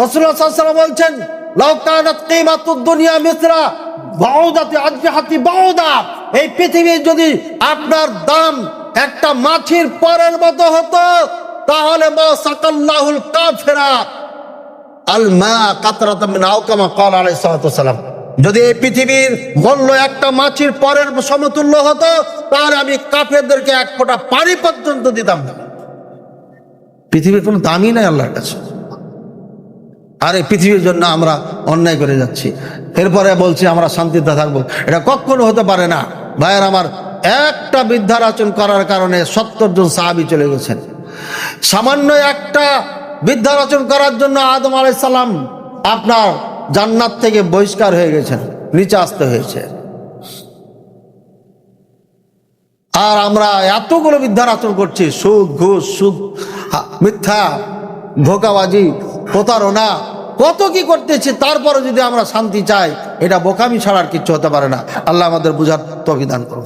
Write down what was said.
রাসূলুল্লাহ সাল্লাল্লাহু আলাইহি ওয়াসাল্লাম বলছেন, লাউ কানাত কিমাতুদ দুনিয়া মিসরা বাউদাতি আজহাতি বাউদা, এই পৃথিবীর যদি আপনার দাম একটা মাছির পরের মতো হতো, তাহলে মা সাকাল্লাহুল কাফিরা আল মা কাতরাতাম মিন আও কামা ক্বালা আলাইহিস সালাতু ওয়াস সালাম। যদি এই পৃথিবীর মূল্য একটা মাছির পরের সমতুল্য হতো, তাহলে আমি কাফেরদেরকে এক ফোঁটা পানি পর্যন্ত দিতাম না। পৃথিবীর কোনো দামই নাই আল্লাহর কাছে। আর এই পৃথিবীর জন্য আমরা অন্যায় করে যাচ্ছি, এরপরে বলছি আমরা শান্তিতে থাকবো, এটা কখনো হতে পারে না। ভাইয়ের আমার, একটা বৃদ্ধার আচরণ করার কারণে 70 জন সাহাবী চলে গেছেন। সামান্য একটা বৃদ্ধার আচরণ করার জন্য আদম আলাইহিস সালাম আপনার জান্নাত থেকে বহিষ্কার হয়ে গেছেন, নিচে আসতে হয়েছে। আর আমরা এতগুলো বৃদ্ধার আচরণ করছি, সুদ ঘুষ মিথ্যা ধোঁকাবাজি প্রতারণা কত কি করতেছি, তারপরে যদি আমরা শান্তি চাই, এটা বোকামি ছাড়ার কিচ্ছু হতে পারে না। আল্লাহ আমাদের বুঝার তৌফিক দান করুন।